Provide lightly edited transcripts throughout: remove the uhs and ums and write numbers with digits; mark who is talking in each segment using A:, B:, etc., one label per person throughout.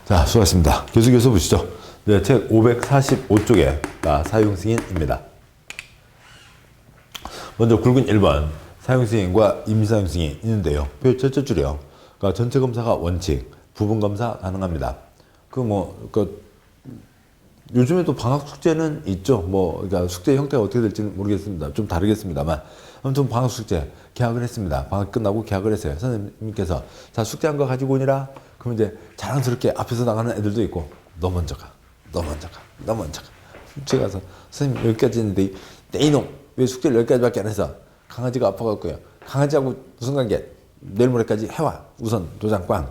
A: 자, 수고하셨습니다. 계속해서 보시죠. 네, 책 545쪽에 사용승인입니다. 먼저 굵은 1번 사용승인과 임시사용승인이 있는데요. 표 첫째 줄이요. 그러니까 전체 검사가 원칙, 부분 검사 가능합니다. 요즘에도 방학 숙제는 있죠. 그러니까 숙제 형태가 어떻게 될지는 모르겠습니다. 좀 다르겠습니다만. 아무튼 방학 숙제 개학을 했습니다. 방학 끝나고 개학을 했어요. 선생님께서 자, 숙제한 거 가지고 오니라. 그럼 이제 자랑스럽게 앞에서 나가는 애들도 있고, 너 먼저 가. 너 먼저 가. 너 먼저 가. 숙제 가서 선생님 여기까지 했는데 내 이놈 왜 숙제를 여기까지밖에 안 해서 강아지가 아파갖고요. 강아지하고 무슨 관계? 내일 모레까지 해와. 우선 도장 꽝.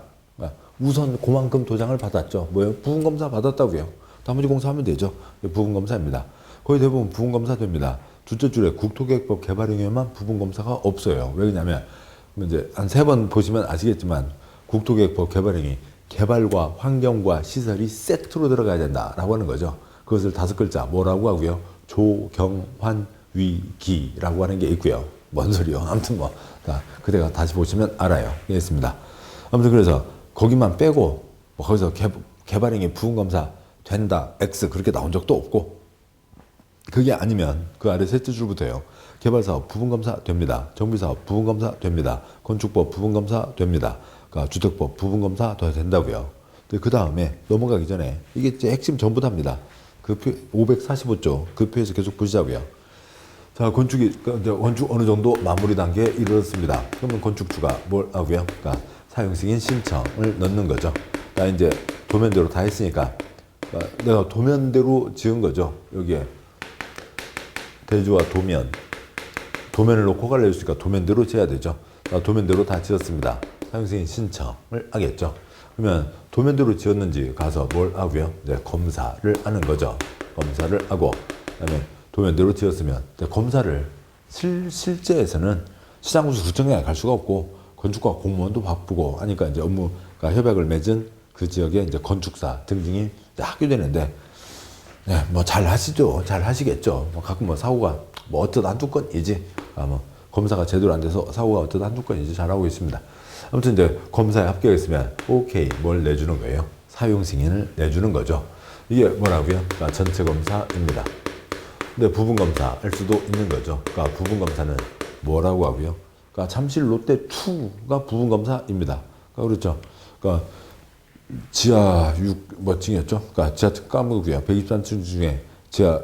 A: 우선 그만큼 도장을 받았죠. 뭐예요? 부분검사 받았다고요. 나머지 공사하면 되죠. 부분검사입니다. 거의 대부분 부분검사 됩니다. 둘째 줄에 국토계획법 개발행위에만 부분검사가 없어요. 왜냐면 이제 한 3번 보시면 아시겠지만 국토계획법 개발행위, 개발과 환경과 시설이 세트로 들어가야 된다라고 하는 거죠. 그것을 5글자 뭐라고 하고요? 조경환위기라고 하는 게 있고요. 뭔 소리요? 아무튼 그대가 다시 보시면 알아요. 있습니다. 아무튼 그래서 거기만 빼고 거기서 개발행위 부분검사 된다, X 그렇게 나온 적도 없고, 그게 아니면 그 아래 셋째 줄부터요. 개발사업 부분검사 됩니다. 정비사업 부분검사 됩니다. 건축법 부분검사 됩니다. 그러니까 주택법 부분검사 더 된다고요. 그 다음에 넘어가기 전에 이게 이제 핵심 전부 다입니다. 그 표 545조 그 표에서 계속 보시자고요. 자, 건축 어느 정도 마무리 단계에 이르렀습니다. 그러면 건축주가 뭘 하고요? 그러니까 사용승인 신청을 넣는 거죠. 나 이제 도면대로 다 했으니까 내가 도면대로 지은 거죠. 여기에 대주와 도면을 놓고 갈래주니까 도면대로 지어야 되죠. 도면대로 다 지었습니다. 사용승인 신청을 하겠죠. 그러면 도면대로 지었는지 가서 뭘 하고요? 이제 검사를 하는 거죠. 검사를 하고, 그다음에 도면대로 지었으면 검사를 실제에서는 시장구수 구청장에 갈 수가 없고 건축가 공무원도 바쁘고 하니까 이제 업무가 협약을 맺은 그 지역에 이제 건축사 등등이 하게 되는데, 네, 잘 하시죠. 잘 하시겠죠. 가끔 사고가 어쩌다 한두 건이지. 검사가 제대로 안 돼서 사고가 어쩌다 한두 건이지. 잘하고 있습니다. 아무튼 이제 검사에 합격했으면 오케이 뭘 내주는 거예요? 사용승인을 내주는 거죠. 이게 뭐라고요? 그러니까 전체 검사입니다. 근데 부분 검사 할 수도 있는 거죠. 그러니까 부분 검사는 뭐라고 하고요? 그러니까 잠실 롯데 2가 부분 검사입니다. 그렇죠. 그러니까 지하 6 층이었죠. 그러니까 지하 까먹고요. 123층 중에 지하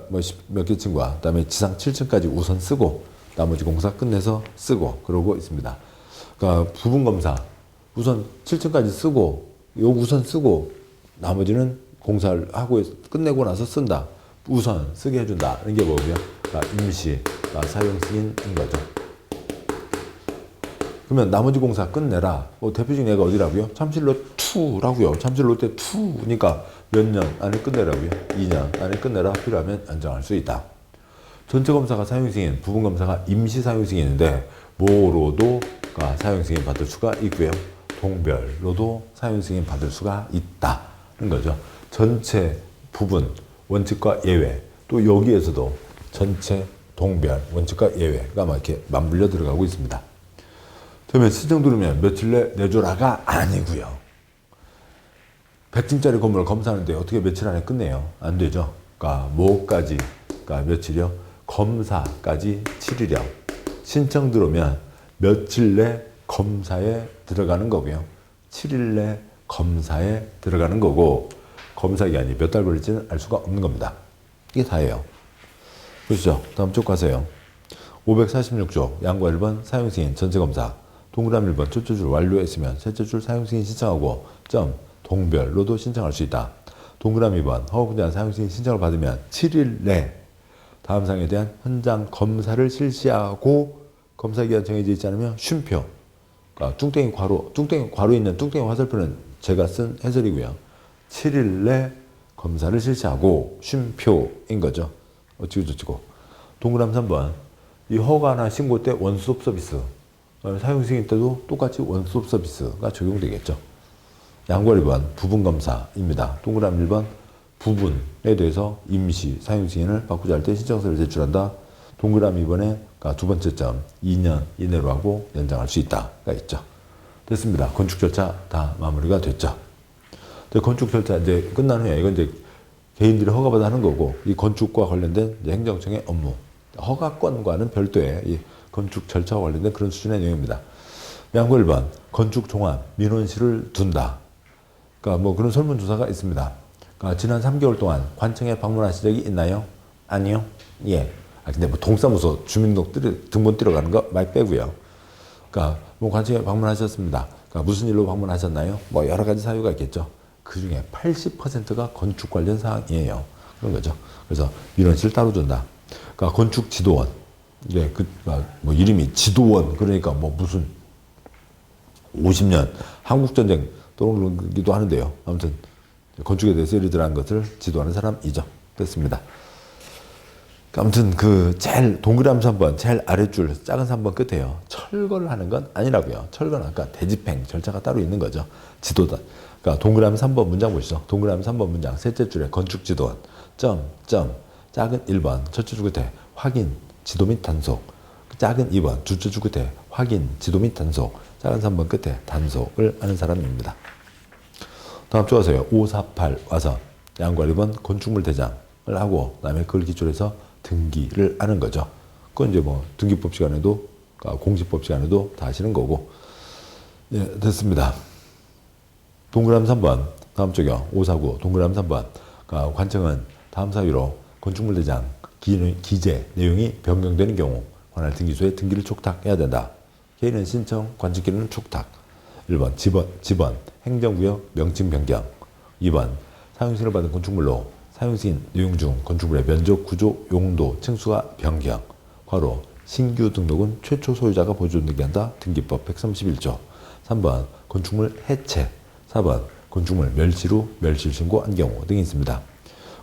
A: 몇 개 층과 그다음에 지상 7층까지 우선 쓰고 나머지 공사 끝내서 쓰고 그러고 있습니다. 그러니까 부분 검사 우선 7층까지 쓰고 요 우선 쓰고 나머지는 공사를 하고 끝내고 나서 쓴다. 우선 쓰게 해준다. 이런 게 뭐고요? 그러니까 임시 사용 승인인 거죠. 그러면 나머지 공사 끝내라. 대표적인 예가 어디라고요? 잠실로 2라고요. 잠실 롯데 2니까 몇 년 안에 끝내라고요? 2년 안에 끝내라. 필요하면 안정할 수 있다. 전체 검사가 사용승인, 부분 검사가 임시 사용승인인데 뭐로도 사용승인 받을 수가 있고요. 동별로도 사용승인 받을 수가 있다는 거죠. 전체, 부분, 원칙과 예외, 또 여기에서도 전체, 동별, 원칙과 예외가 이렇게 맞물려 들어가고 있습니다. 그러면 신청 들으면 며칠 내 내줘라가 아니고요. 100층짜리 건물을 검사하는데 어떻게 며칠 안에 끝내요? 안 되죠. 그러니까 뭐까지? 그러니까 며칠이요? 검사까지 7일이요. 신청 들어오면 며칠 내 검사에 들어가는 거고요. 7일 내 검사에 들어가는 거고, 검사 기간이 몇 달 걸릴지는 알 수가 없는 겁니다. 이게 다예요. 보시죠. 다음 쪽 가세요. 546조 양과 1번 사용승인 전체검사 동그라미 1번 첫째 줄 완료했으면 셋째 줄 사용승인 신청하고 동별로도 신청할 수 있다. 동그라미 2번 허가분야 사용승인 신청을 받으면 7일 내 다음 사항에 대한 현장 검사를 실시하고 검사기간 정해져 있지 않으면 쉼표. 그러니까 뚱땡이 괄호 있는 뚱땡이 화살표는 제가 쓴 해설이고요. 7일 내 검사를 실시하고 쉼표인 거죠. 어찌고저찌고. 동그라미 3번 이 허가나 신고 때 원스톱 서비스, 사용승인 때도 똑같이 원스톱 서비스가 적용되겠죠. 양과 1번 부분검사입니다. 동그라미 1번 부분에 대해서 임시 사용승인을 바꾸자 할 때 신청서를 제출한다. 동그라미 2번에 두 번째 점 2년 이내로 하고 연장할 수 있다가 있죠. 됐습니다. 건축 절차 다 마무리가 됐죠. 건축 절차 이제 끝난 후에 이건 이제 개인들이 허가받아 하는 거고 이 건축과 관련된 이제 행정청의 업무 허가권과는 별도의 이 건축 절차와 관련된 그런 수준의 내용입니다. 양구 1번 건축 종합 민원실을 둔다. 그러니까 뭐 그런 설문조사가 있습니다. 그러니까 지난 3개월 동안 관청에 방문하신 적이 있나요? 아니요. 예. 근데 뭐 동사무소 등본 들어가는 거 많이 빼고요. 그러니까 뭐 관청에 방문하셨습니다. 그러니까 무슨 일로 방문하셨나요? 뭐 여러 가지 사유가 있겠죠. 그 중에 80%가 건축 관련 사항이에요. 그런 거죠. 그래서 민원실 따로 준다. 그러니까 건축 지도원. 이게 뭐 이름이 지도원 그러니까 뭐 무슨 50년 한국전쟁 떠오르기도 하는데요. 아무튼 건축에 대해서 예를 들어 한 것을 지도하는 사람이죠. 됐습니다. 아무튼 그 제일 동그라미 3번 제일 아랫줄 작은 3번 끝에요. 철거를 하는 건 아니라고요. 철거는 아까 대집행 절차가 따로 있는 거죠. 지도단. 그러니까 동그라미 3번 문장 보시죠. 동그라미 3번 문장 셋째 줄에 건축지도원 작은 1번 첫째 줄 끝에 확인 지도 및 단속 작은 2번 둘째 줄 끝에 확인 지도 및 단속 작은 3번 끝에 단속을 하는 사람입니다. 다음 주 와서요. 548 와서 양과 1번 건축물 대장을 하고 그다음에 그걸 기초로 해서 등기를 하는 거죠. 그건 이제 뭐 등기법 시간에도 공시법 시간에도 다 하시는 거고. 예, 됐습니다. 동그라미 3번 다음 쪽이요. 549 동그라미 3번 관청은 다음 사유로 건축물 대장 기재 내용이 변경되는 경우 관할 등기소에 등기를 촉탁해야 된다. 개인은 신청, 관측기는 촉탁. 1번 지번 행정구역 명칭 변경. 2번 사용승인을 받은 건축물로 사용승인 내용 중 건축물의 면적, 구조, 용도, 층수가 변경. 괄호 신규 등록은 최초 소유자가 보존 등기한다. 등기법 131조. 3번 건축물 해체. 4번 건축물 멸실 후 멸실 신고한 경우 등이 있습니다.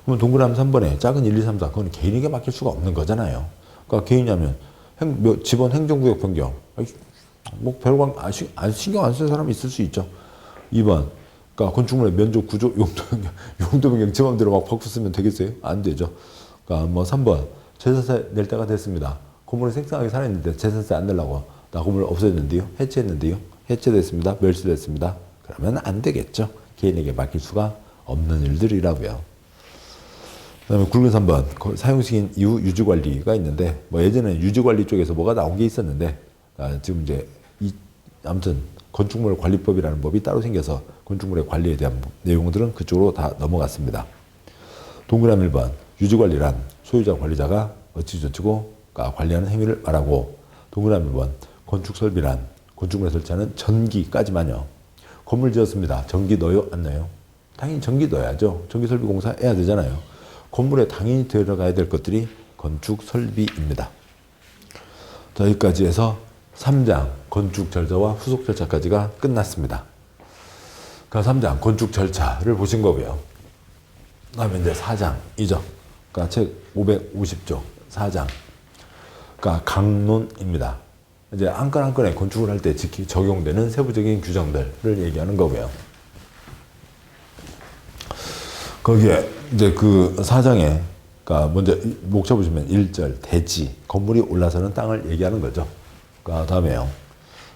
A: 그러면 동그라미 3번에 작은 1, 2, 3, 4 그건 개인에게 맡길 수가 없는 거잖아요. 그러니까 개인이냐면 지번 행정구역 변경. 뭐 별거 신경 안 쓰는 사람이 있을 수 있죠. 2번 그러니까 건축물의 면적, 구조, 용도 변경 제 맘대로 막 바꿔 쓰면 되겠어요? 안 되죠. 그러니까 뭐 3번 재산세 낼 때가 됐습니다. 건물을 생생하게 살았는데 재산세 안 내려고 나 건물 없애는데요, 해체했는데요, 해체됐습니다, 멸실됐습니다. 그러면 안 되겠죠. 개인에게 맡길 수가 없는 일들이라고요. 그다음에 굵은 3번 사용승인 이후 유지관리가 있는데 뭐 예전에 유지관리 쪽에서 뭐가 나온 게 있었는데 지금 이제 아무튼 건축물 관리법이라는 법이 따로 생겨서 건축물의 관리에 대한 내용들은 그쪽으로 다 넘어갔습니다. 동그라미 1번 유지관리란 소유자 관리자가 어찌저찌고 관리하는 행위를 말하고 동그라미 1번 건축설비란 건축물에 설치하는 전기까지만요. 건물 지었습니다. 전기 넣어요? 안 넣어요? 당연히 전기 넣어야죠. 전기설비 공사 해야 되잖아요. 건물에 당연히 들어가야 될 것들이 건축설비입니다. 자, 여기까지 해서 3장 건축 절차와 후속 절차까지가 끝났습니다. 그러니까 3장 건축 절차를 보신 거고요. 그다음에 이제 4장이죠. 그러니까 책 550조 4장. 그러니까 강론입니다. 이제 한 건 한 건에 건축을 할 때 적용되는 세부적인 규정들을 얘기하는 거고요. 거기에 이제 그 4장에 그러니까 먼저 목차 보시면 1절 대지 건물이 올라서는 땅을 얘기하는 거죠. 다음에요.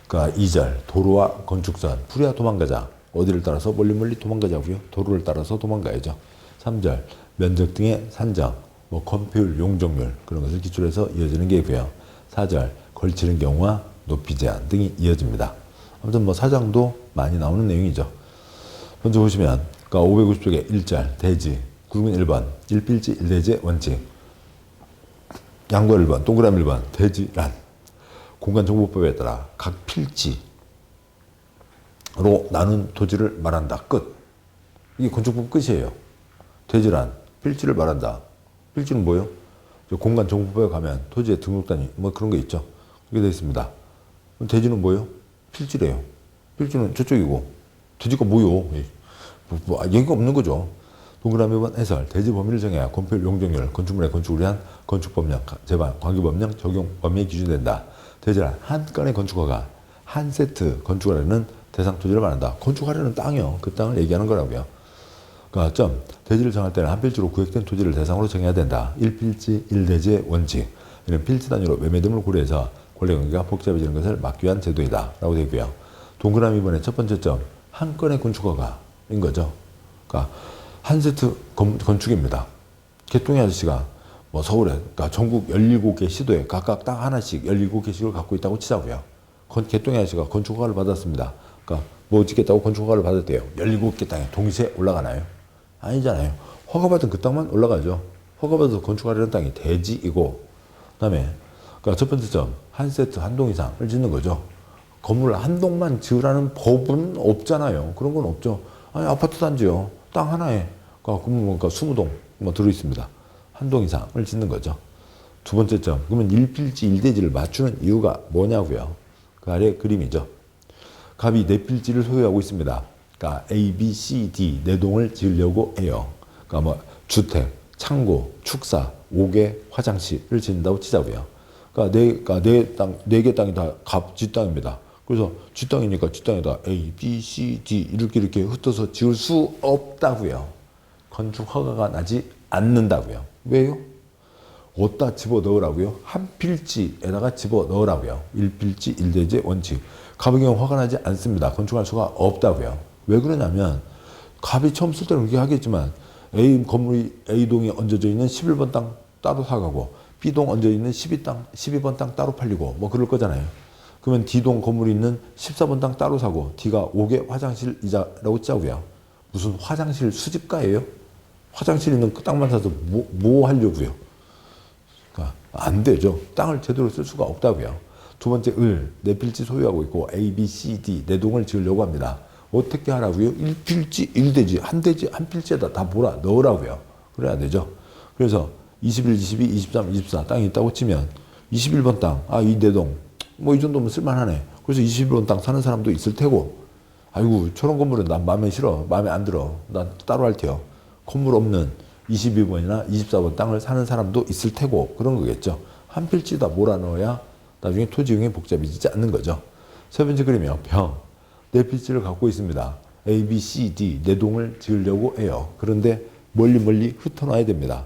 A: 그러니까 2절 도로와 건축선 풀이야 도망가자. 어디를 따라서 멀리 도망가자고요. 도로를 따라서 도망가야죠. 3절 면적 등의 산정, 뭐 건폐율, 용적률 그런 것을 기초로 해서 이어지는 게 있고요. 4절 걸치는 경우와 높이 제한 등이 이어집니다. 아무튼 뭐 사장도 많이 나오는 내용이죠. 먼저 보시면 그러니까 550쪽에 1절 대지 굵은 1번 1필지 1대지 원칙 양과 1번 동그라미 1번 대지란 공간정보법에 따라 각 필지로 나눈 토지를 말한다. 끝. 이게 건축법 끝이에요. 대지란 필지를 말한다. 필지는 뭐예요? 공간정보법에 가면 토지의 등록단위 뭐 그런 게 있죠. 그렇게 되어 있습니다. 대지는 뭐예요? 필지래요. 필지는 저쪽이고 대지가 뭐요? 얘기가 없는 거죠. 동그라미 1번 해설 대지 범위를 정해야 건폐율, 용적률, 건축물의 건축을 위한 건축법령, 제반, 관계법령 적용 범위에 기준된다. 대지란 한 건의 건축허가 한 세트 건축하려는 대상 토지를 말한다. 건축하려는 땅이요. 그 땅을 얘기하는 거라고요. 그러니까 점 대지를 정할 때는 한 필지로 구획된 토지를 대상으로 정해야 된다. 1필지 1대지의 원칙. 이런 필지 단위로 매매 등을 고려해서 권리관계가 복잡해지는 것을 막기 위한 제도이다. 라고 되어 있고요. 동그라미 2번의 첫 번째 점 한 건의 건축허가인 거죠. 그러니까 한 세트 건축입니다. 개똥이 아저씨가 뭐 서울에, 그러니까 전국 17개 시도에 각각 딱 하나씩 17개씩을 갖고 있다고 치자고요. 개똥이 아저씨가 건축 허가를 받았습니다. 그러니까 뭐 짓겠다고 건축 허가를 받았대요. 17개 땅에 동시에 올라가나요? 아니잖아요. 허가받은 그 땅만 올라가죠. 허가받아서 건축하려는 땅이 대지이고, 그 다음에 그러니까 첫 번째 점, 한 세트 한 동 이상을 짓는 거죠. 건물을 한 동만 지으라는 법은 없잖아요. 그런 건 없죠. 아니 아파트 단지요. 땅 하나에 그러니까 20동 뭐 들어있습니다. 한 동 이상을 짓는 거죠. 두 번째 점, 그러면 1필지 1대지를 맞추는 이유가 뭐냐고요. 그 아래 그림이죠. 갑이 4필지를 소유하고 있습니다. 그러니까 A, B, C, D 4동을 지으려고 해요. 그러니까 뭐 주택, 창고, 축사, 5개 화장실을 짓는다고 치자고요. 그러니까 네 개 땅이 다 갑 뒷땅입니다. 그래서 뒷땅이니까 뒷땅에다 A, B, C, D 이렇게 흩어서 지을 수 없다고요. 건축 허가가 나지 않는다고요. 왜요? 어디다 집어 넣으라고요? 한 필지에다가 집어 넣으라고요. 1필지 1대지 원칙. 갑의 경우 허가 나지 않습니다. 건축할 수가 없다고요. 왜 그러냐면 갑이 처음 쓸 때는 그렇게 하겠지만 건물이 A동에 얹어져 있는 11번 땅 따로 사가고 B동 얹어 있는 12번 땅 따로 팔리고 뭐 그럴 거잖아요. 그러면 D동 건물이 있는 14번 땅 따로 사고 D가 5개 화장실 이자라고 짜고요. 무슨 화장실 수집가예요? 화장실 있는 그 땅만 사서 뭐 하려고요? 그러니까 안 되죠. 땅을 제대로 쓸 수가 없다고요. 두 번째, 4필지 소유하고 있고 A, B, C, D 4동을 지으려고 합니다. 어떻게 하라고요? 1필지 1대지 한 필지에다 다 몰아 넣으라고요. 그래야 되죠. 그래서 21, 22, 23, 24 땅이 있다고 치면 21번 땅, 이 4동 뭐 이 정도면 쓸만하네. 그래서 21번 땅 사는 사람도 있을 테고, 아이고 저런 건물은 난 마음에 싫어, 마음에 안 들어, 난 따로 할 테요. 건물 없는 22번이나 24번 땅을 사는 사람도 있을 테고 그런 거겠죠. 한 필지다 몰아넣어야 나중에 토지용이 복잡해지지 않는 거죠. 세 번째 그림이요. 병. 4필지를 갖고 있습니다. A, B, C, D 4동을 지으려고 해요. 그런데 멀리 흩어놔야 됩니다.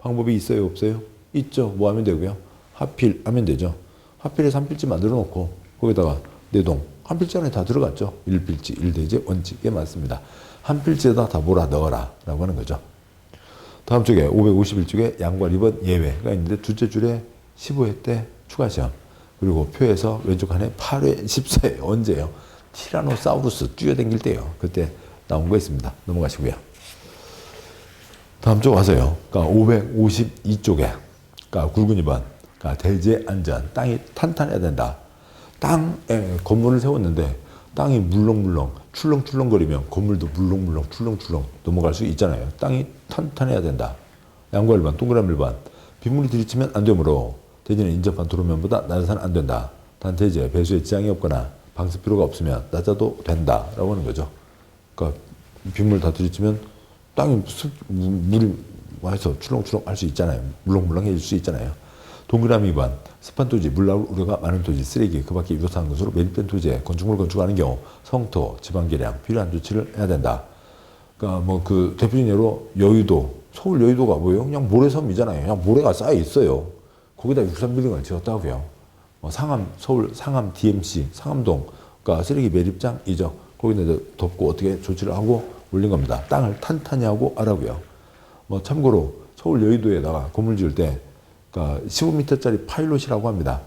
A: 방법이 있어요? 없어요? 있죠. 뭐 하면 되고요? 하필하면 되죠. 하필에서 한 필지 만들어 놓고 거기다가 4동. 한 필지 안에 다 들어갔죠. 1필지 1대지 원칙에 맞습니다. 한 필지에다 다 몰아 넣어라 라고 하는 거죠. 다음 쪽에 551쪽에 양과 2번 예외가 있는데 둘째 줄에 15회 때 추가 시험, 그리고 표에서 왼쪽 칸에 8회 14회 언제예요? 티라노사우루스 뛰어다닐 때요. 그때 나온 거 있습니다. 넘어가시고요. 다음 쪽 와서요. 그러니까 552쪽에 그러니까 굵은 2번 그러니까 대지의 안전, 땅이 탄탄해야 된다. 땅에 건물을 세웠는데 땅이 물렁물렁 출렁출렁거리면 건물도 물렁물렁 출렁출렁 넘어갈 수 있잖아요. 땅이 탄탄해야 된다. 양과 1번 동그라미 1번 빗물이 들이치면 안 되므로 대지는 인접한 도로면보다 낮아서는 안 된다. 단 대지에 배수에 지장이 없거나 방수 필요가 없으면 낮아도 된다라고 하는 거죠. 그러니까 빗물 다 들이치면 땅이 물이 와서 출렁출렁 할 수 있잖아요. 물렁물렁해질 수 있잖아요. 동그라미 2번 습한 토지, 물 나올 우려가 많은 토지, 쓰레기, 그 밖에 유도사항 것으로 매립된 토지에 건축물을 건축하는 경우 성토, 지방 계량, 필요한 조치를 해야 된다. 그러니까 뭐 그 대표적인 예로 여의도, 서울 여의도가 뭐예요? 그냥 모래섬이잖아요. 그냥 모래가 쌓여 있어요. 거기다 63빌딩을 지었다고요. 상암, 서울 상암 DMC, 상암동, 그러니까 쓰레기 매립장이죠. 거기다 덮고 어떻게 조치를 하고 올린 겁니다. 땅을 탄탄히 하고 하라고요. 뭐 참고로 서울 여의도에다가 건물 지을 때 그러니까 15m짜리 파일롯이라고 합니다.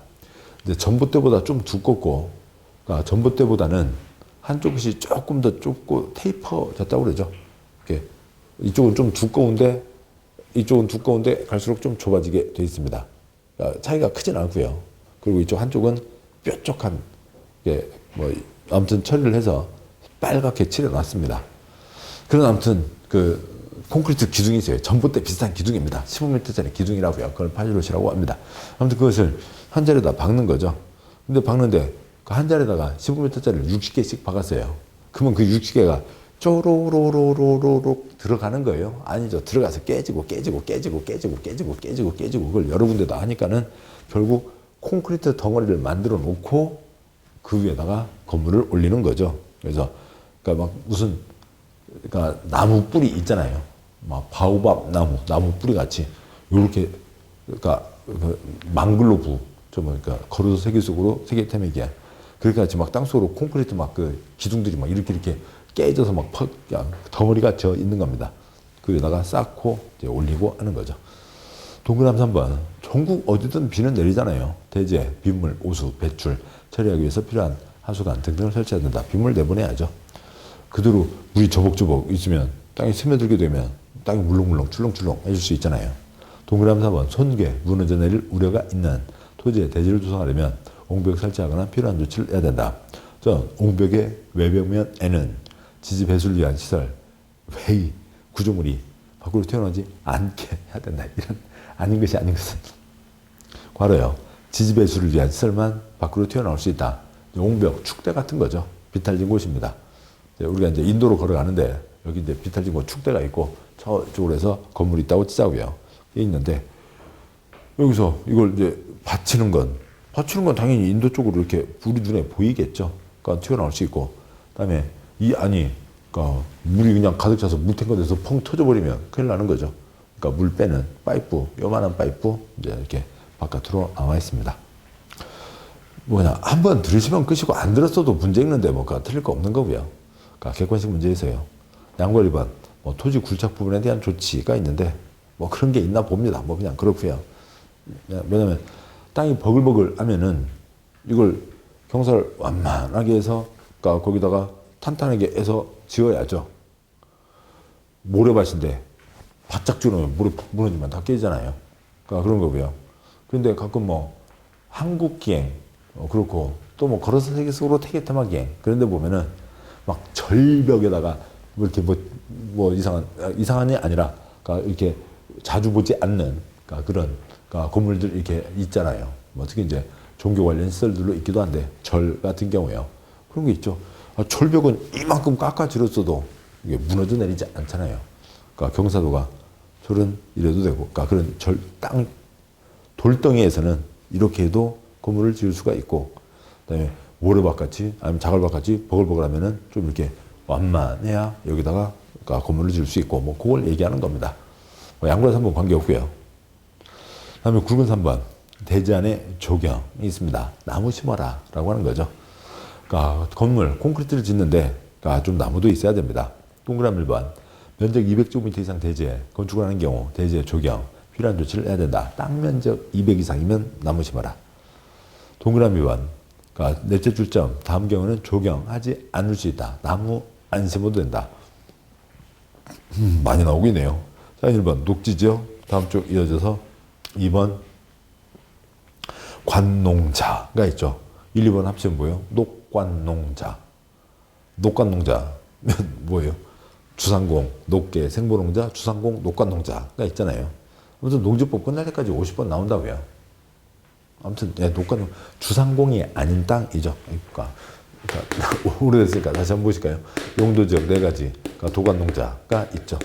A: 근데 전봇대보다 좀 두껍고, 그러니까 전봇대보다는 한쪽이 조금 더 좁고 테이퍼졌다고 그러죠. 이렇게 이쪽은 좀 두꺼운데 이쪽은 두꺼운데 갈수록 좀 좁아지게 되어 있습니다. 그러니까 차이가 크진 않고요. 그리고 이쪽 한쪽은 뾰족한 게 뭐 아무튼 처리를 해서 빨갛게 칠해놨습니다. 그런 아무튼 그 콘크리트 기둥이 있어요. 전봇대 비슷한 기둥입니다. 15m짜리 기둥이라고요. 그걸 파일롯이라고 합니다. 아무튼 그것을 한 자리에다 박는 거죠. 근데 박는데 그 한 자리에다가 15m짜리를 60개씩 박았어요. 그러면 그 60개가 쪼로로로로로 들어가는 거예요. 아니죠. 들어가서 깨지고 그걸 여러 군데다 하니까는 결국 콘크리트 덩어리를 만들어 놓고 그 위에다가 건물을 올리는 거죠. 그래서 그러니까 막 무슨 그러니까 나무 뿌리 있잖아요. 막 바오밥 나무 뿌리 같이 요렇게 그러니까 그 망글로브 그러니까 거르서 세계 속으로 세계 태맥이야. 그렇게 같이 막 땅속으로 콘크리트 막 그 기둥들이 막 이렇게 깨져서 막 그냥 덩어리가 져 있는 겁니다. 그 위에다가 쌓고 이제 올리고 하는 거죠. 동그라미 3번. 전국 어디든 비는 내리잖아요. 대제, 빗물, 오수, 배출 처리하기 위해서 필요한 하수관 등등을 설치해야 된다. 빗물 내보내야죠. 그대로 물이 저벅저벅 있으면 땅이 스며들게 되면 땅이 물렁물렁 출렁출렁 해줄 수 있잖아요. 동그라미 4번. 손괴, 무너져 내릴 우려가 있는 토지에 대지를 조성하려면 옹벽 설치하거나 필요한 조치를 해야 된다. 옹벽의 외벽면에는 지지 배수를 위한 시설, 회의, 구조물이 밖으로 튀어나오지 않게 해야 된다. 이런 아닌 것이 아닌 것은 괄호요. 지지 배수를 위한 시설만 밖으로 튀어나올 수 있다. 옹벽, 축대 같은 거죠. 비탈진 곳입니다. 우리가 이제 인도로 걸어가는데 여기 이제 비탈진 곳 축대가 있고 저쪽으로 해서 건물이 있다고 치자고요. 이게 있는데 여기서 이걸 이제 받치는 건 당연히 인도 쪽으로 이렇게 우리 눈에 보이겠죠. 그러니까 튀어나올 수 있고, 그다음에 이 안이 그러니까 물이 그냥 가득 차서 물탱커 돼서 펑 터져버리면 큰일 나는 거죠. 그러니까 물 빼는 파이프, 요만한 파이프 이제 이렇게 바깥으로 나와 있습니다. 뭐냐, 한번 들으시면 끝이고 안 들었어도 문제 있는데 뭐가 틀릴 거 없는 거고요. 그러니까 객관식 문제에서요. 양보 1번, 뭐 토지 굴착 부분에 대한 조치가 있는데 뭐 그런 게 있나 봅니다. 뭐 그냥 그렇고요. 왜냐면 땅이 버글버글 하면은 이걸 경사를 완만하게 해서 그러니까 거기다가 탄탄하게 해서 지어야죠. 모래밭인데 바짝 지어놓으면 모래 무너지면 다 깨지잖아요. 그러니까 그런 거고요. 그런데 가끔 뭐 한국기행 그렇고 또 뭐 걸어서 세계 속으로 태계테마기행 그런데 보면은 막 절벽에다가 뭐 이렇게 뭐 이상한이 아니라 그러니까 이렇게 자주 보지 않는 그러니까 그런 그러니까 건물들 이렇게 있잖아요. 뭐 특히 이제 종교 관련 시설들로 있기도 한데 절 같은 경우에요. 그런 게 있죠. 절벽은 이만큼 깎아질었어도 이게 무너져 내리지 않잖아요. 그러니까 경사도가 절은 이래도 되고, 그러니까 그런 돌덩이에서는 이렇게 해도 건물을 지을 수가 있고, 그다음에 모래밭같이 아니면 자갈밭같이 버글버글하면은 좀 이렇게 완만해야 여기다가 그러니까 건물을 지을 수 있고, 뭐 그걸 얘기하는 겁니다. 뭐 양보라 3번 관계 없고요. 그다음에 굵은 3번 대지 안에 조경이 있습니다. 나무 심어라라고 하는 거죠. 그러니까 건물 콘크리트를 짓는데 그러니까 좀 나무도 있어야 됩니다. 동그라미 1번 면적 200제곱미터 이상 대지에 건축을 하는 경우 대지의 조경 필요한 조치를 해야 된다. 땅 면적 200 이상이면 나무 심어라. 동그라미 2번 그러니까 넷째 줄점 다음 경우는 조경하지 않을 수 있다. 나무 안 심어도 된다. 많이 나오고 있네요. 자, 1번 녹지지역 다음 쪽 이어져서 2번 관농자가 있죠. 1, 2번 합치면 뭐예요? 녹관농자. 녹관농자면 뭐예요? 주상공, 녹계, 생보농자, 주상공, 녹관농자가 있잖아요. 아무튼 농지법 끝날 때까지 50번 나온다고요. 아무튼 녹관 주상공이 아닌 땅이죠. 그러니까 오래됐으니까 다시 한번 보실까요? 용도지역 4가지, 그러니까 도관농자가 있죠.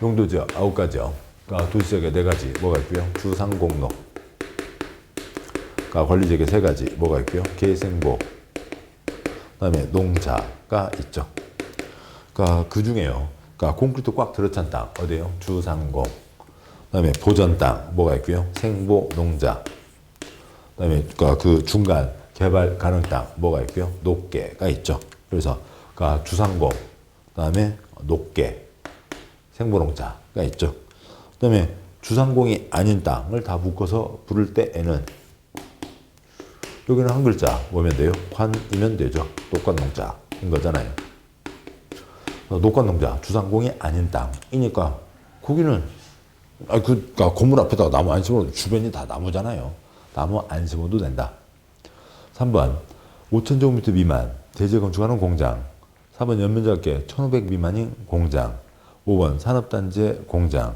A: 용도지역 9가지요. 그러니까 도시지역에 4가지 뭐가 있고요. 주상공록. 그러니까 관리지역에 3가지 뭐가 있고요. 계생보. 그다음에 농자가 있죠. 그러니까 그 중에요. 그러니까 콘크리트 꽉 들어찬 땅 어디예요? 주상공. 그다음에 보전 땅 뭐가 있고요. 생보 농자. 그다음에 그러니까 그 중간 개발 가능 땅 뭐가 있고요. 녹계가 있죠. 그래서 그러니까 주상공, 그다음에 녹계, 생보농자가 있죠. 그다음에 주상공이 아닌 땅을 다 묶어서 부를 때에는 여기는 한 글자 뭐면 돼요? 관이면 되죠. 녹관농자인 거잖아요. 녹관농자, 주상공이 아닌 땅이니까 거기는 그러니까 건물 앞에다가 나무 안 심어도 주변이 다 나무잖아요. 나무 안 심어도 된다. 3번 5,000제곱미터 미만 대지에 건축하는 공장. 4번 연면적계 1,500 미만인 공장. 5번 산업단지의 공장.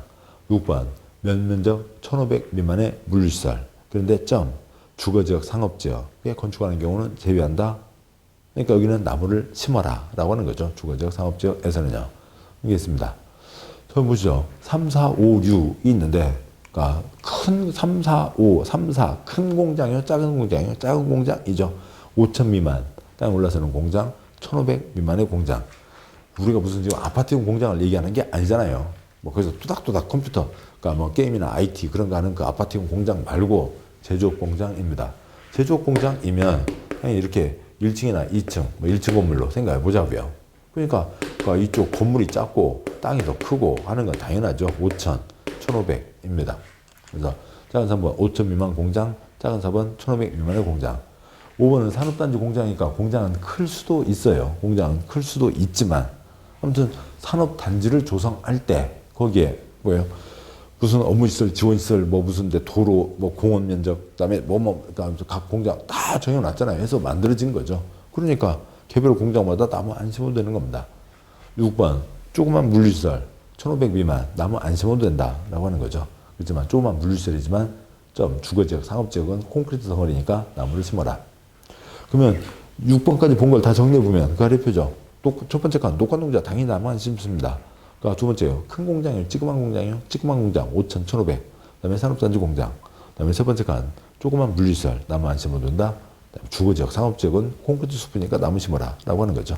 A: 6번 면적 1,500 미만의 물류시설. 그런데 주거지역, 상업지역에 건축하는 경우는 제외한다. 그러니까 여기는 나무를 심어라 라고 하는 거죠. 주거지역, 상업지역에서는요. 이게 있습니다. 처음 보시죠. 3, 4, 5, 6이 있는데 그러니까 큰 3, 4, 5, 3, 4 큰 공장이요? 작은 공장이요? 작은 공장이죠. 5,000 미만 땅에 올라서는 공장, 1,500 미만의 공장. 우리가 무슨 지금 아파트용 공장을 얘기하는 게 아니잖아요. 뭐 그래서 뚜닥뚜닥 컴퓨터, 그러니까 뭐 게임이나 IT 그런 거 하는 그 아파트용 공장 말고 제조업 공장입니다. 제조업 공장이면 그냥 이렇게 1층이나 2층, 뭐 1층 건물로 생각해 보자고요. 그러니까 이쪽 건물이 작고 땅이 더 크고 하는 건 당연하죠. 5천, 1,500입니다. 그래서 작은 3번 5천 미만 공장, 작은 4번 1,500 미만의 공장. 5번은 산업단지 공장이니까 공장은 클 수도 있어요. 공장은 클 수도 있지만 아무튼 산업단지를 조성할 때 거기에 뭐예요? 무슨 업무시설, 지원시설, 뭐 무슨 데 도로, 뭐 공원 면적, 그다음에 각 공장 다 정해놨잖아요. 해서 만들어진 거죠. 그러니까 개별 공장마다 나무 안 심어도 되는 겁니다. 6번 조그만 물류시설 1,500 미만 나무 안 심어도 된다라고 하는 거죠. 그렇지만 조그만 물류시설이지만 좀 주거지역, 상업지역은 콘크리트 덩어리니까 나무를 심어라. 그러면 6번까지 본 걸 다 정리해보면 그 아래 표죠. 첫 번째 칸 녹화농자 당연히 나무 안 심습니다. 그러니까 두 번째요. 큰 공장이요. 찌그만 공장이요. 찌그만 공장 5천, 1,500. 그 다음에 산업단지 공장. 그 다음에 세 번째 칸 조그만 물류시설 나무 안 심어도 된다. 주거지역, 상업지역은 콘크리트 숲이니까 나무 심어라 라고 하는 거죠.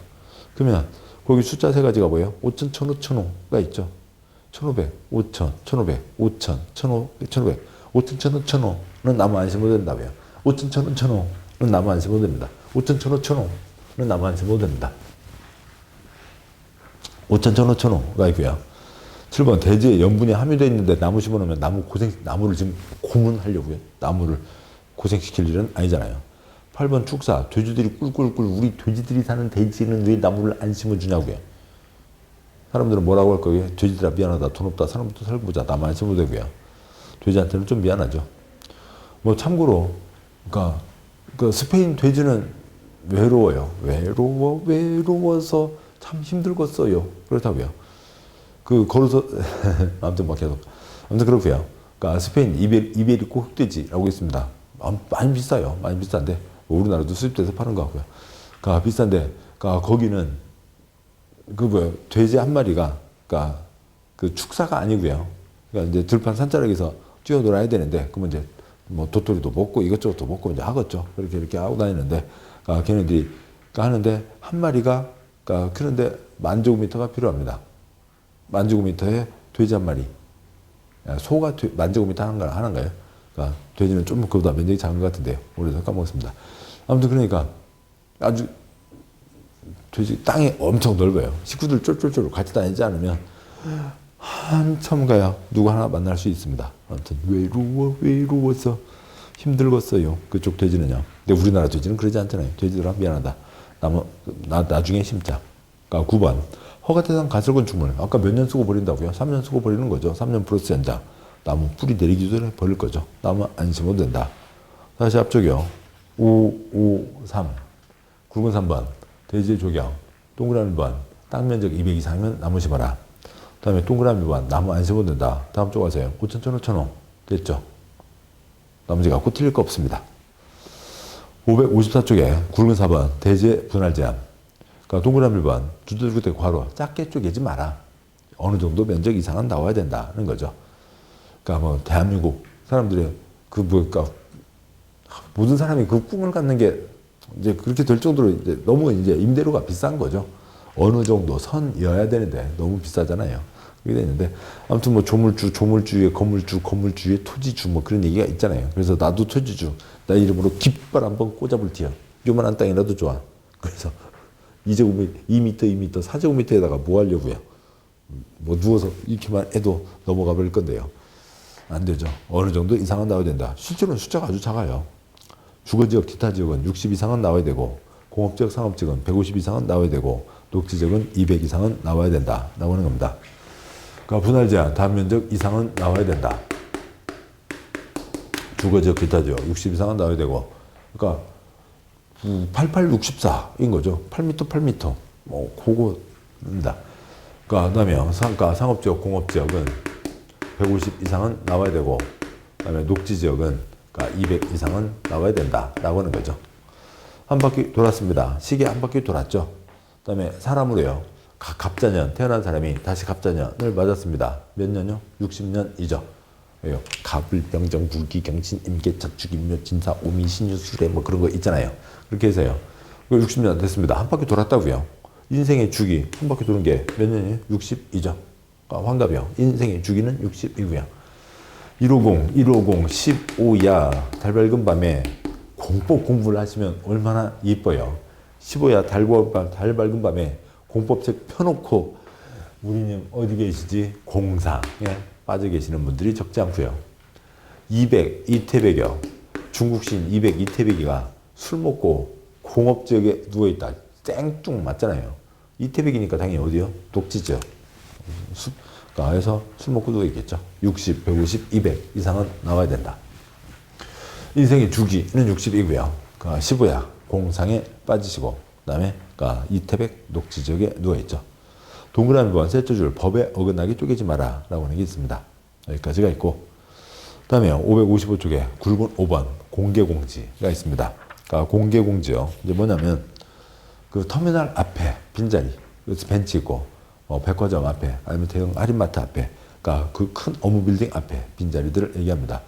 A: 그러면 거기 숫자 세 가지가 뭐예요? 5천, 1,500, 1,500가 있죠. 1,500, 5천, 1,500, 5천, 1,500, 1,500, 5천, 1,000, 1,500는 나무 안 심어도 된다고요. 5천, 1,000, 1,500는 나무 안 심어도 됩니다. 5천, 1,000, 1,500는 나무 안 심어도 됩니다. 5천, 1,000, 1,500가 있고요. 7번 대지에 염분이 함유되어 있는데 나무 심어놓으면 나무를 지금 고문하려고요. 나무를 고생시킬 일은 아니잖아요. 8번 축사 돼지들이 꿀꿀꿀 우리 돼지들이 사는 대지에는 왜 나무를 안 심어주냐고요. 사람들은 뭐라고 할 거예요? 돼지들아 미안하다 돈 없다 사람부터 살고 보자 나무 안 심어도 되고요. 돼지한테는 좀 미안하죠. 뭐 참고로 그러니까 그 스페인 돼지는 외로워요. 외로워서 참 힘들겠어요. 그렇다고요. 그 걸어서 아무튼 막 계속 아무튼 그렇고요. 그러니까 스페인 이베리코 흑돼지라고 있습니다. 많이 비싸요. 많이 비싼데 뭐 우리나라도 수입돼서 파는 거 같고요. 그러니까 비싼데 그러니까 거기는 그 뭐예요? 돼지 한 마리가 그러니까 그 축사가 아니고요. 그러니까 이제 들판 산자락에서 뛰어놀아야 되는데 그러면 이제 뭐 도토리도 먹고 이것저것도 먹고 이제 하겠죠. 그렇게 하고 다니는데 그러니까 걔네들이 그러니까 하는데 한 마리가 그러니까 크는데 10,000제곱미터가 필요합니다. 10,000제곱미터에 돼지 한 마리. 소가 10,000제곱미터 하는가요? 그러니까 돼지는 좀 그보다 면적이 작은 것 같은데요. 오래돼서 까먹었습니다. 아무튼 그러니까 아주 돼지 땅이 엄청 넓어요. 식구들 쫄쫄쫄 같이 다니지 않으면 한참 가야 누구 하나 만날 수 있습니다. 아무튼 외로워서 힘들겠어요. 그쪽 돼지는요. 근데 우리나라 돼지는 그러지 않잖아요. 돼지들아 미안하다. 나중에 심자. 그러니까 9번 허가대상 가설건 주문. 아까 몇 년 쓰고 버린다고요? 3년 쓰고 버리는 거죠. 3년 플러스 연장. 나무 뿌리 내리기 전에 버릴 거죠. 나무 안 심어도 된다. 다시 앞쪽이요. 5, 5, 3. 굵은 3번. 대지의 조경. 동그라미 1번. 땅 면적 200 이상이면 나무 심어라. 그 다음에 동그라미 1번. 나무 안 심어도 된다. 다음 쪽 가세요. 5천, 1,000, 1,000원. 됐죠? 나머지 갖고 틀릴 거 없습니다. 554쪽에 굵은 4번. 대지의 분할 제한. 그러니까 동그라미 1번. 주택 괄호. 작게 쪼개지 마라. 어느 정도 면적 이상은 나와야 된다는 거죠. 그러니까 뭐 대한민국 사람들의 그러니까 모든 사람이 그 꿈을 갖는 게 이제 그렇게 될 정도로 이제 너무 이제 임대료가 비싼 거죠. 어느 정도 선이어야 되는데 너무 비싸잖아요. 그게 되는데 아무튼 뭐 조물주의 건물주의 토지주 뭐 그런 얘기가 있잖아요. 그래서 나도 토지주 나 이름으로 깃발 한번 꽂아볼게요. 요만한 땅이라도 좋아. 그래서 2m, 4제곱미터에다가 뭐 하려고요? 뭐 누워서 이렇게만 해도 넘어가 버릴 건데요. 안 되죠. 어느 정도 이상은 나와야 된다. 실제로는 숫자가 아주 작아요. 주거지역, 기타 지역은 60 이상은 나와야 되고 공업지역, 상업지역은 150 이상은 나와야 되고 녹지지역은 200 이상은 나와야 된다. 나오는 겁니다. 그러니까 분할 제한, 단면적 이상은 나와야 된다. 주거지역, 기타 지역 60 이상은 나와야 되고 그러니까 8864인 거죠. 8m. 뭐 그거입니다. 그러니까 그다음에 상가, 상업지역, 공업지역은 150 이상은 나와야 되고 그다음에 녹지지역은 그러니까 200 이상은 나와야 된다라고 하는 거죠. 한 바퀴 돌았습니다. 시계 한 바퀴 돌았죠. 그다음에 사람으로요. 갑자년 태어난 사람이 다시 갑자년을 맞았습니다. 몇 년요? 60년이죠. 왜요? 갑을, 병정, 불기, 경신, 임계, 자축, 임묘, 진사, 오미, 신유, 수레 뭐 그런 거 있잖아요. 그렇게 해서요. 60년 됐습니다. 한 바퀴 돌았다고요. 인생의 주기 한 바퀴 도는 게 몇 년이에요? 60이죠. 그러니까 환갑이요. 인생의 주기는 60이고요. 150, 15야 달 밝은 밤에 공포 공부를 하시면 얼마나 예뻐요. 15야 달 밝은 밤에 공법책 펴놓고 우리님 어디 계시지? 공상에 빠져 계시는 분들이 적지 않고요. 200 이태백이요. 중국 시인 200 이태백이가 술 먹고 공업 지역에 누워 있다. 땡뚱 맞잖아요. 이태백이니까 당연히 어디요? 녹지죠. 그래서 술 먹고 누워 있겠죠. 60, 150, 200 이상은 나와야 된다. 인생의 주기는 60이고요. 그러니까 15야 공상에 빠지시고 그다음에 그러니까 이태백 녹지 지역에 누워 있죠. 동그라미 번 셋째 줄 법에 어긋나게 쪼개지 마라 라고 하는 게 있습니다. 여기까지가 있고 그 다음에 555쪽에 굵은 5번 공개공지가 있습니다. 그러니까 공개공지요. 이제 뭐냐면 그 터미널 앞에 빈자리, 그래서 벤치 있고 백화점 앞에 아니면 대형 할인마트 앞에 그러니까 그 큰 어무빌딩 앞에 빈자리들을 얘기합니다.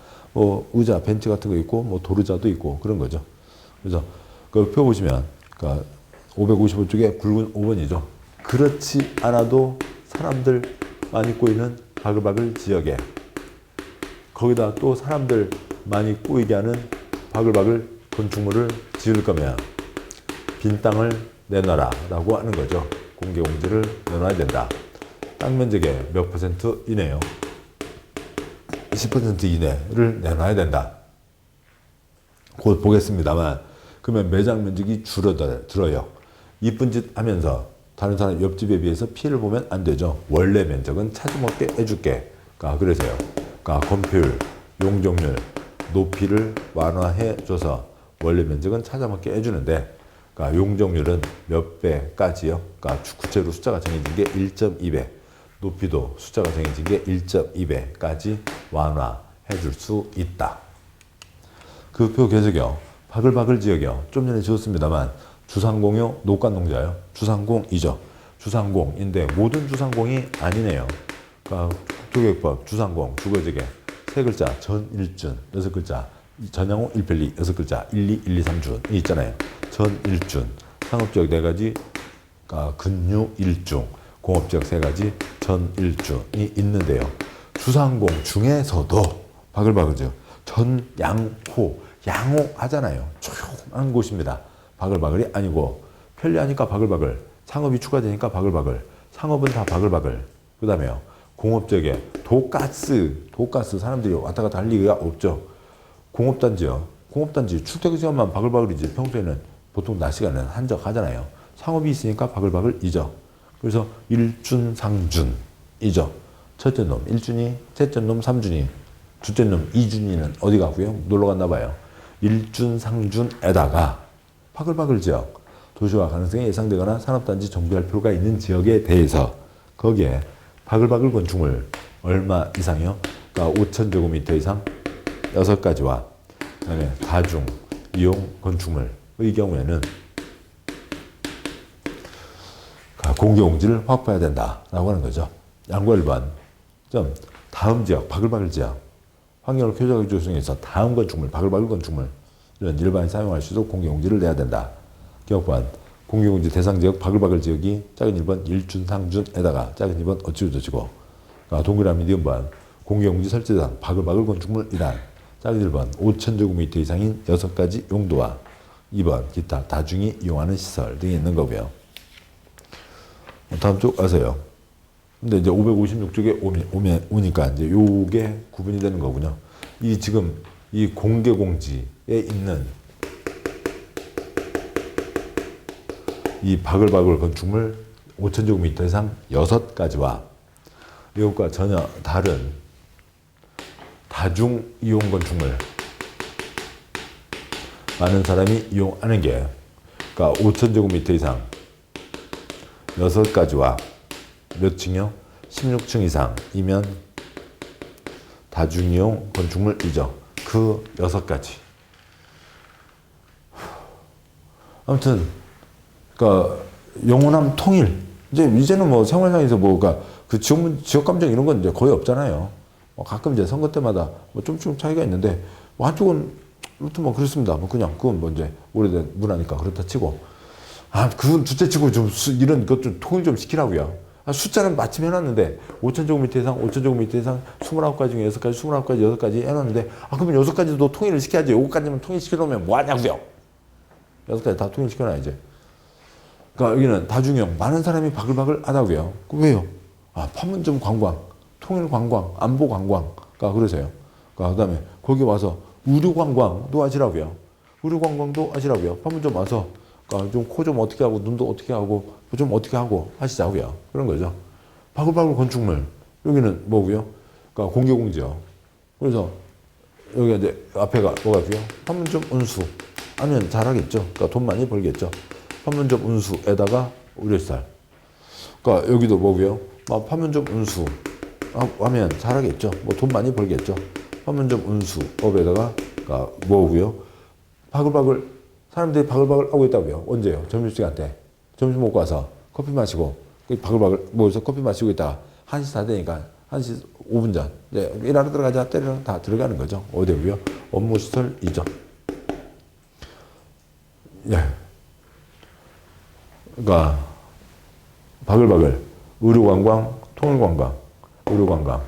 A: 의자, 벤치 같은 거 있고 도르자도 있고 그런 거죠. 그래서 그 표 보시면 그러니까 555쪽에 굵은 5번이죠. 그렇지 않아도 사람들 많이 꼬이는 바글바글 지역에 거기다 또 사람들 많이 꼬이게 하는 바글바글 건축물을 지을 거면 빈 땅을 내놔라 라고 하는 거죠. 공개공지를 내놔야 된다. 땅 면적의 몇 퍼센트 이내요? 10% 이내를 내놔야 된다. 곧 보겠습니다만 그러면 매장 면적이 줄어들어요. 이쁜 짓 하면서 다른 사람 옆집에 비해서 피해를 보면 안 되죠. 원래 면적은 찾아먹게 해줄게. 그래서요. 건폐율, 용적률, 높이를 완화해줘서 원래 면적은 찾아먹게 해주는데 용적률은 몇 배까지요? 구체로 숫자가 정해진 게 1.2배, 높이도 숫자가 정해진 게 1.2배까지 완화해 줄 수 있다. 그 표 계속이요. 바글바글 지역이요. 좀 전에 지었습니다만 주상공요, 녹간농자요. 주상공이죠. 주상공인데 모든 주상공이 아니네요. 교육법, 주상공, 주거지계 세 글자, 전일준 여섯 글자, 전양호 1편리 여섯 글자, 1, 2, 1, 2, 3준이 있잖아요. 전일준, 상업지역 네 가지, 근유일중, 공업지역 세 가지, 전일준이 있는데요. 주상공 중에서도 바글바글죠. 전양호, 양호 하잖아요. 조용한 곳입니다. 바글바글이 아니고 편리하니까 바글바글, 상업이 추가되니까 바글바글, 상업은 다 바글바글. 그 다음에요. 공업지역에 도가스 사람들이 왔다 갔다 할 리가 없죠. 공업단지요. 공업단지 출퇴근 시간만 바글바글이지 평소에는 보통 낮 시간에는 한적하잖아요. 상업이 있으니까 바글바글이죠. 그래서 일준상준이죠. 첫째 놈 1준이, 셋째 놈 3준이, 둘째 놈 2준이는 어디 가고요? 놀러 갔나 봐요. 일준상준에다가 바글바글 지역, 도시화 가능성이 예상되거나 산업단지 정비할 필요가 있는 지역에 대해서 거기에 바글바글 건축물 얼마 이상이요? 그러니까 5,000제곱미터 이상 6가지와 그다음에 다중 이용 건축물의 경우에는 공개공지를 확보해야 된다라고 하는 거죠. 양과 1번 좀 다음 지역, 바글바글 지역 환경을 쾌적하게 조성해서 다음 건축물, 바글바글 건축물 이런 일반이 사용할 수 있도록 공개공지를 내야 된다. 기억반 공개공지 대상 지역 바글바글 지역이 작은 1번 일준상준에다가 작은 2번 어찌고저찌고 동그라미 니은번 공개공지 설치 대상 바글바글 건축물이란 작은 1번 5,000제곱미터 이상인 6가지 용도와 2번 기타 다중이 이용하는 시설 등이 있는 거고요. 다음 쪽 가세요. 근데 이제 556쪽에 오니까 이제 요게 구분이 되는 거군요. 이 지금 이 공개공지에 있는 이 바글바글 건축물 5,000제곱미터 이상 6가지와 이것과 전혀 다른 다중 이용 건축물 많은 사람이 이용하는 게 그러니까 5,000제곱미터 이상 6가지와 몇 층이요? 16층 이상이면 다중이용 건축물이죠. 그 6가지. 아무튼 그러니까 영원함 통일. 이제는 뭐 생활상에서 그러니까 그 지역 감정 이런 건 이제 거의 없잖아요. 가끔 이제 선거 때마다 좀 차이가 있는데 한쪽은 뭐 그렇습니다. 그냥 그건 이제 오래된 문화니까 그렇다 치고 그건 둘째 치고 좀 이런 것 좀 통일 좀 시키라고요. 숫자는 마침 해놨는데 5,000제곱미터 이상, 5,000제곱미터 이상 29가지 중에 6가지, 29가지, 6가지 해놨는데 그러면 6가지도 통일을 시켜야지. 5가지만 통일시켜놓으면 뭐하냐고요. 6가지 다 통일시켜놔야지. 그러니까 여기는 다중용 많은 사람이 바글바글 하다고요. 왜요? 아, 판문점 관광, 통일 관광, 안보 관광. 그러니까 그러세요. 그러니까 그다음에 거기 와서 의료 관광도 하시라고요. 의료 관광도 하시라고요. 판문점 와서 그러니까 좀 코 좀 어떻게 하고 눈도 어떻게 하고 좀 어떻게 하고 하시자고요. 그런 거죠. 바글바글 건축물. 여기는 뭐고요? 그러니까 공개공지요. 그래서 여기가 이제 앞에가 뭐가고요? 판문점 운수 하면 잘하겠죠. 그러니까 돈 많이 벌겠죠. 판문점 운수에다가 의료시설. 그러니까 여기도 뭐고요? 판문점 운수 하면 잘하겠죠. 뭐 돈 많이 벌겠죠. 판문점 운수업에다가 그러니까 뭐고요? 바글바글 사람들이 바글바글 하고 있다고요. 언제요? 점심시간 때. 점심 먹고 와서 커피 마시고 바글바글 모여서 커피 마시고 있다가 1시 다 되니까 1시 5분 전 이제 일하러 들어가자 때리러 다 들어가는 거죠. 어디고요? 업무시설 이전. 예. 그러니까 바글바글 의료관광, 통일관광, 의료관광.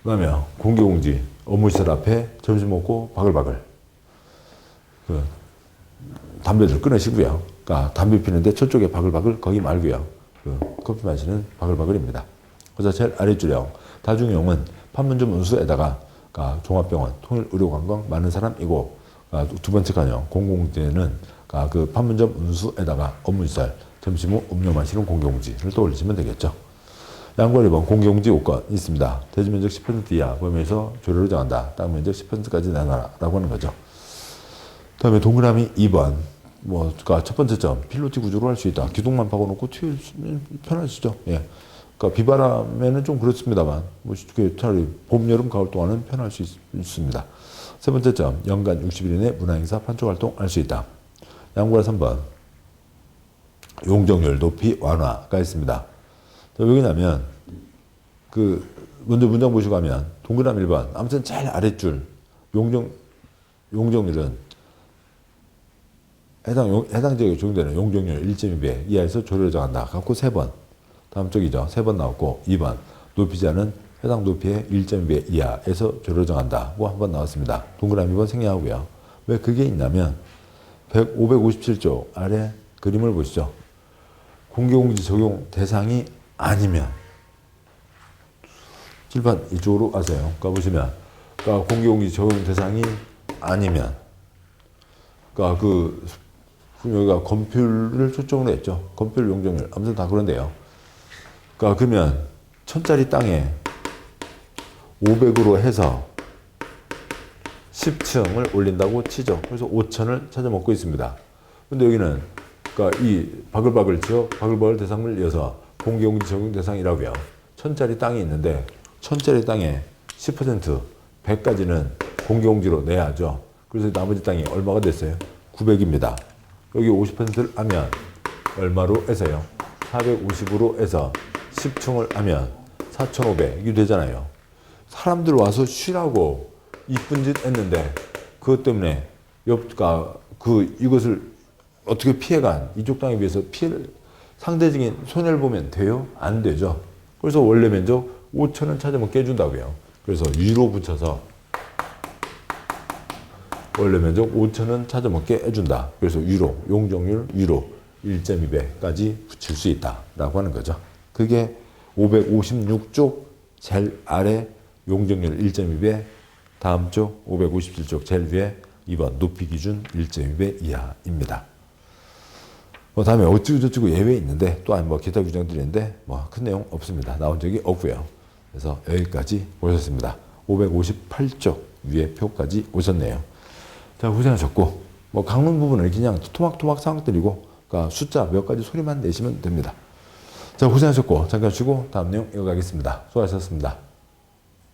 A: 그다음에 공개공지 업무시설 앞에 점심 먹고 바글바글. 그 담배를 끊으시고요. 그러니까 담배 피는데 저쪽에 바글바글 거기 말고요. 그 커피 마시는 바글바글입니다. 그래서 제일 아래줄형 다중용은 판문점 운수에다가 그러니까 종합병원, 통일의료관광 많은 사람이고 그러니까 두 번째 간형 공공재는 그러니까 그 판문점 운수에다가 업무시설 점심 후 음료 마시는 공개공지를 떠올리시면 되겠죠. 양과 1번 공개공지 요건 있습니다. 대지면적 10% 이하 범위에서 조례로 정한다. 땅 면적 10%까지 내놔라 라고 하는 거죠. 다음에 동그라미 2번 그러니까 첫 번째 점 필로티 구조로 할 수 있다. 기둥만 박아놓고 튀우면 편하시죠. 예. 그러니까 비바람에는 좀 그렇습니다만 차라리 봄, 여름, 가을 동안은 편할 수 있습니다. 세 번째 점 연간 60일 이내 문화행사 판촉 활동 할 수 있다. 양과 3번 용적률 높이 완화가 있습니다. 왜냐면 먼저 문장 보시고 가면 동그라미 1번 아무튼 제일 아랫줄 용적률은 해당 지역에 적용되는 용적률 1.2배 이하에서 조례를 정한다. 갖고 3번. 다음 쪽이죠. 3번 나왔고 2번. 높이지 않은 해당 높이의 1.2배 이하에서 조례를 정한다고 한 번 나왔습니다. 동그라미 2번 생략하고요. 왜 그게 있냐면 557조 아래 그림을 보시죠. 공개공지 적용 대상이 아니면 칠판 이쪽으로 가세요. 가보시면 그러니까 공개공지 적용 대상이 아니면 그러니까 여기가 건필을 초점으로 했죠. 건필 용적률 아무튼 다 그런데요. 그러니까 그러면 1000짜리 땅에 500으로 해서 10층을 올린다고 치죠. 그래서 5천을 찾아 먹고 있습니다. 근데 여기는 그러니까 이 바글바글 지역 바글바글 대상을 이어서 공개공지 적용 대상이라고요. 1000짜리 땅이 있는데 1000짜리 땅에 10% 100까지는 공개공지로 내야죠. 그래서 나머지 땅이 얼마가 됐어요? 900입니다. 여기 50%를 하면 얼마로 해서요? 450으로 해서 10층을 하면 4,500이 되잖아요. 사람들 와서 쉬라고 이쁜 짓 했는데 그것 때문에 이것을 어떻게 피해간 이쪽 땅에 비해서 상대적인 손해를 보면 돼요? 안 되죠. 그래서 원래 면적 5천원 찾아먹게 해준다고요. 그래서 위로 붙여서 원래 면적 5천원 찾아먹게 해준다. 그래서 위로, 용적률 위로 1.2배까지 붙일 수 있다라고 하는 거죠. 그게 556쪽 제일 아래 용적률 1.2배, 다음 쪽 557쪽 제일 위에 2번 높이 기준 1.2배 이하입니다. 다음에 어쩌고저쩌고 예외 있는데 또 기타 규정들이 있는데 큰 내용 없습니다. 나온 적이 없고요. 그래서 여기까지 보셨습니다. 558쪽 위에 표까지 오셨네요. 자, 고생하셨고 강론 부분을 그냥 토막토막 사항들이고 그러니까 숫자 몇 가지 소리만 내시면 됩니다. 자, 고생하셨고 잠깐 쉬고 다음 내용 이어가겠습니다. 수고하셨습니다.